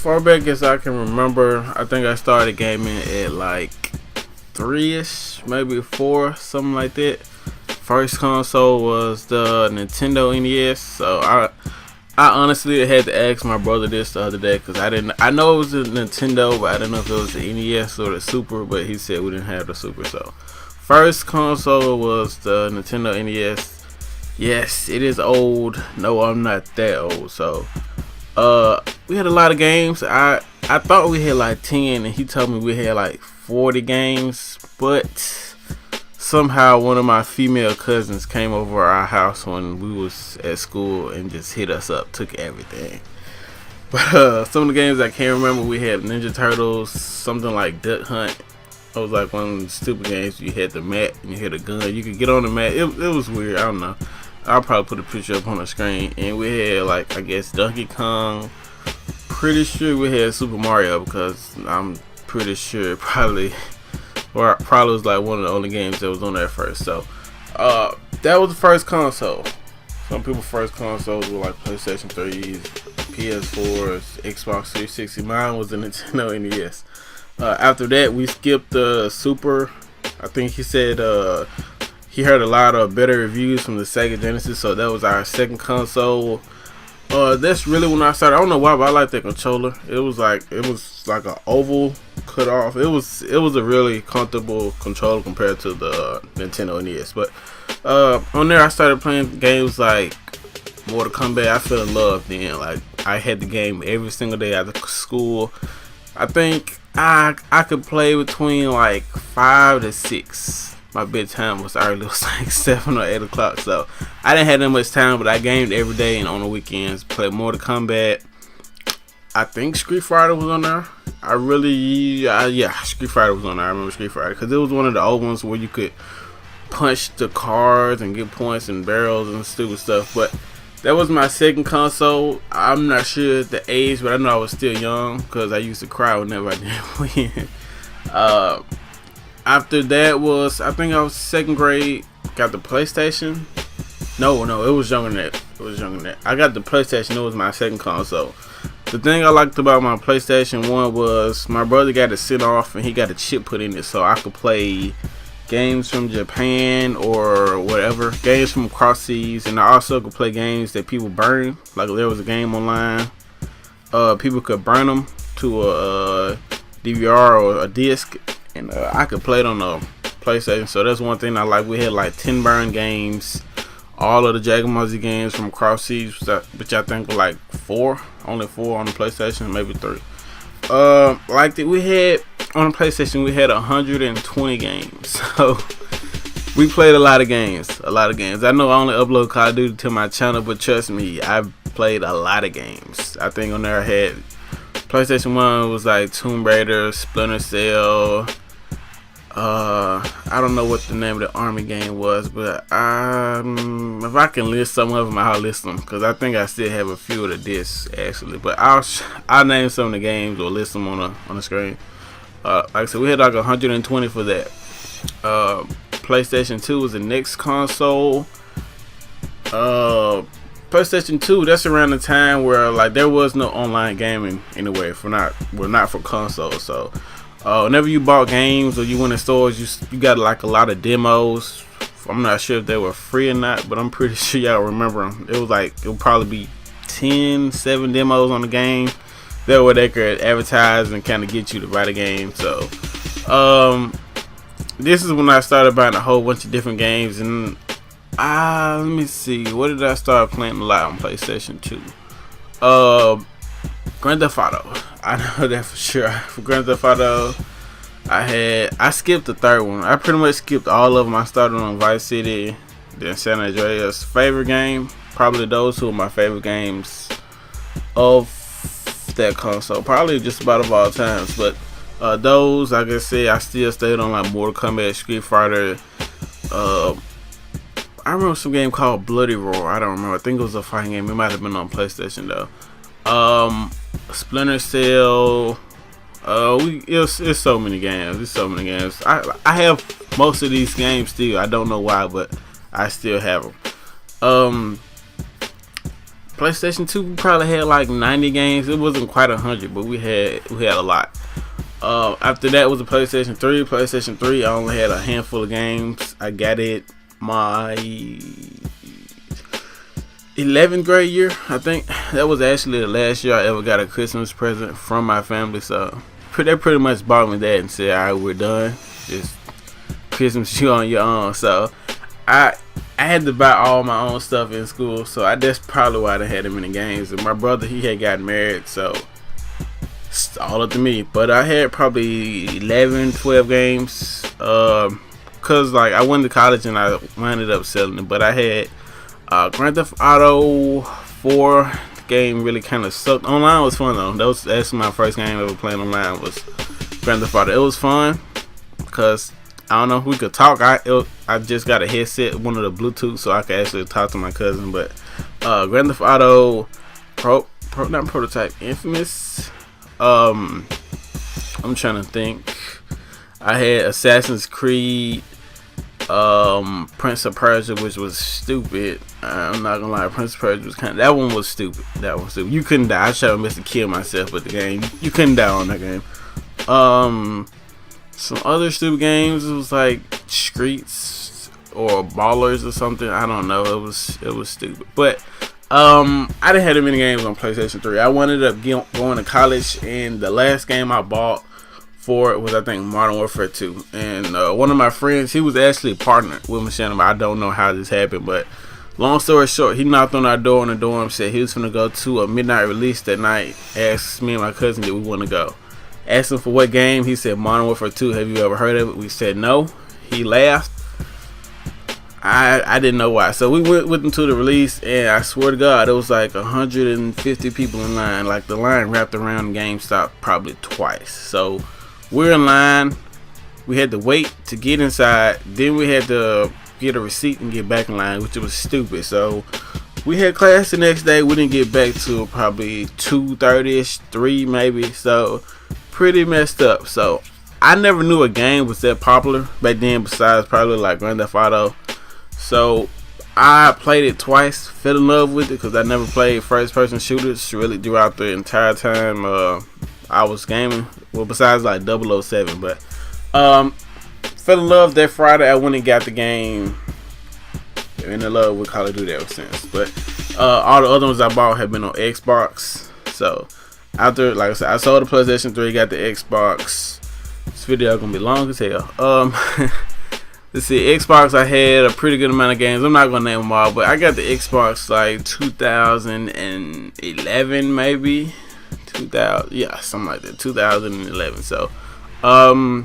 far back as I can remember, I think I started gaming at like 3-ish, maybe 4, something like that. First console was the Nintendo NES. So I honestly had to ask my brother this the other day because I know it was a Nintendo, but I didn't know if it was the NES or the Super. But he said we didn't have the Super. So first console was the Nintendo NES. Yes, it is old. No, I'm not that old. So we had a lot of games. I thought we had like 10, and he told me we had like 40 games, but somehow one of my female cousins came over our house when we was at school and just hit us up, took everything. But some of the games I can't remember, we had Ninja Turtles, something like Duck Hunt. It was like one of the stupid games. You had the mat and you had a gun. You could get on the mat. It was weird. I don't know. I'll probably put a picture up on the screen. And we had like, I guess, Donkey Kong. Pretty sure we had Super Mario because I'm pretty sure probably was like one of the only games that was on there first. So that was the first console. Some people's first consoles were like PlayStation 3s, PS4s, Xbox 360. Mine was the Nintendo NES. After that, we skipped the Super. I think he said he heard a lot of better reviews from the Sega Genesis, so that was our second console. That's really when I started. I don't know why, but I like that controller. It was like an oval cut off. It was a really comfortable controller compared to the Nintendo NES. But on there, I started playing games like Mortal Kombat. I fell in love then. Like I had the game every single day after school. I think I could play between like 5 to 6. My bedtime was early. It was like 7 or 8 o'clock. So I didn't have that much time, but I gamed every day and on the weekends. Played Mortal Kombat. I think Street Fighter was on there. Street Fighter was on there. I remember Street Fighter because it was one of the old ones where you could punch the cards and get points and barrels and stupid stuff. But that was my second console. I'm not sure the age, but I know I was still young because I used to cry whenever I didn't win. After that was, I think I was second grade, got the PlayStation. No, it was younger than that. I got the PlayStation. It was my second console. The thing I liked about my PlayStation 1 was my brother got it sent off and he got a chip put in it so I could play games from Japan or whatever, games from across seas, and I also could play games that people burn. Like there was a game online, people could burn them to a DVR or a disc, and I could play it on the PlayStation. So that's one thing I like. We had like 10 burn games, all of the Jagamazzi games from across seas, which I think were like only 4 on the PlayStation, maybe 3. Like that, we had on the PlayStation, we had 120 games. So we played a lot of games. I know I only upload Call of Duty to my channel, but trust me, I played a lot of games. I think on there I had PlayStation 1 was like Tomb Raider, Splinter Cell. I don't know what the name of the army game was, but if I can list some of them, I'll list them because I think I still have a few of the discs actually. But I'll name some of the games or list them on the screen. Like I said, we had like 120 for that. PlayStation 2 was the next console. PlayStation 2, that's around the time where like there was no online gaming anyway. Not for consoles. So whenever you bought games or you went in stores, you got like a lot of demos. I'm not sure if they were free or not, but I'm pretty sure y'all remember them. It would probably be 7 demos on the game. That way they could advertise and kind of get you to buy the game. So this is when I started buying a whole bunch of different games. And let me see, what did I start playing a lot on PlayStation 2? Grand Theft Auto. I know that for sure. For Grand Theft Auto, I skipped the third one. I pretty much skipped all of them. I started on Vice City, then San Andreas. Favorite game, probably those two are my favorite games of that console, probably just about of all times. But those, like I said, I still stayed on like Mortal Kombat, Street Fighter. I remember some game called Bloody Roar. I don't remember. I think it was a fighting game. It might have been on PlayStation though. Splinter Cell. It's so many games. I have most of these games still. I don't know why, but I still have them. PlayStation 2 we probably had like 90 games. It wasn't quite 100, but we had a lot. After that was the PlayStation 3. PlayStation 3 I only had a handful of games. I got it my 11th grade year, I think. That was actually the last year I ever got a Christmas present from my family. So they pretty much bought me that and said, "Alright, we're done. Just Christmas you on your own." So I had to buy all my own stuff in school. So that's probably why they had that many games. And my brother, he had gotten married, so it's all up to me. But I had probably 11, 12 games. Cause like I went to college and I ended up selling it. But I had Grand Theft Auto 4. The game really kind of sucked. Online was fun though. That's my first game ever playing online was Grand Theft Auto. It was fun because I don't know if we could talk. I just got a headset, one of the Bluetooth, so I could actually talk to my cousin. But Grand Theft Auto not Prototype, Infamous. I'm trying to think. I had Assassin's Creed, Prince of Persia, which was stupid. I'm not gonna lie, Prince of Persia was that one was stupid. You couldn't die. I tried to miss to kill myself with the game. You couldn't die on that game. Some other stupid games, it was like Streets or Ballers or something. I don't know. It was stupid. But I didn't have that many games on PlayStation 3. I ended up going to college, and the last game I bought for it was, I think, Modern Warfare 2. And one of my friends, he was actually partnered with Michelle. I don't know how this happened, but long story short, he knocked on our door in the dorm, said he was going to go to a midnight release that night, asked me and my cousin did we want to go. Asked him for what game. He said Modern Warfare 2. Have you ever heard of it? We said no. He laughed. I didn't know why. So we went with him to the release, and I swear to God, it was like 150 people in line. Like the line wrapped around GameStop probably twice. So we're in line. We had to wait to get inside. Then we had to get a receipt and get back in line, which was stupid. So we had class the next day. We didn't get back till probably 2:30ish, 3 maybe. So pretty messed up. So I never knew a game was that popular back then, besides probably like Grand Theft Auto. So I played it twice, fell in love with it because I never played first-person shooters really throughout the entire time I was gaming. Well, besides like 007, but fell in love that Friday. I went and got the game. In love with Call of Duty ever since. But all the other ones I bought have been on Xbox. So after, like I said, I sold the PlayStation 3, got the Xbox. This video gonna be long as hell. Let's see, Xbox, I had a pretty good amount of games. I'm not gonna name them all, but I got the Xbox like 2011 maybe. 2000, yeah, something like that. 2011. So I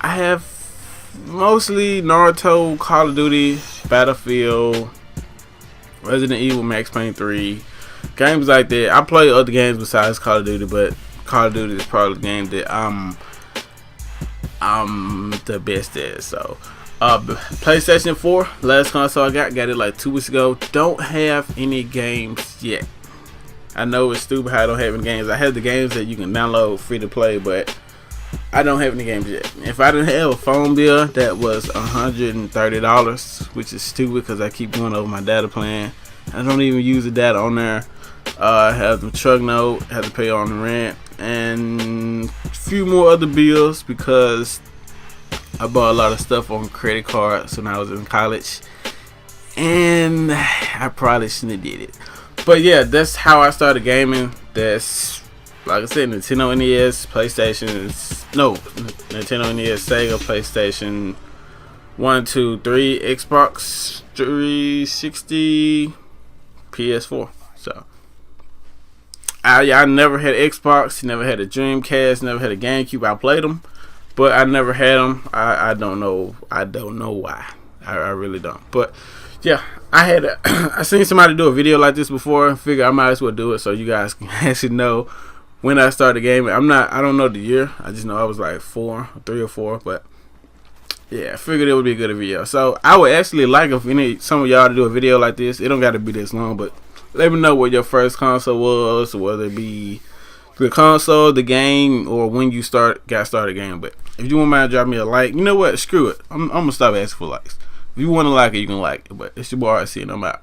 have mostly Naruto, Call of Duty, Battlefield, Resident Evil, Max Payne 3, games like that. I play other games besides Call of Duty, but Call of Duty is probably the game that I'm the best at. So PlayStation 4, last console I got it like 2 weeks ago. Don't have any games yet. I know it's stupid how I don't have any games. I have the games that you can download free to play, but I don't have any games yet. If I didn't have a phone bill that was $130, which is stupid because I keep going over my data plan. I don't even use the data on there. I have the truck note, have to pay on the rent, and a few more other bills because I bought a lot of stuff on credit cards when I was in college, and I probably shouldn't have did it. But yeah, that's how I started gaming. That's, like I said, Nintendo NES, Nintendo NES, Sega, PlayStation 1, 2, 3, Xbox 360, PS4. So I never had Xbox, never had a Dreamcast, never had a GameCube. I played them, but I never had them. I don't know why. I really don't. But yeah, I seen somebody do a video like this before and figured I might as well do it so you guys can actually know when I started gaming. I don't know the year. I just know I was like 3 or 4, but yeah, I figured it would be a good video. So I would actually like if some of y'all to do a video like this. It don't got to be this long, but let me know what your first console was, whether it be the console, the game, or when you got started gaming. But if you want to drop me a like, you know what? Screw it. I'm gonna stop asking for likes. If you want to like it, you can like it. But it's your boy RC, and I'm out.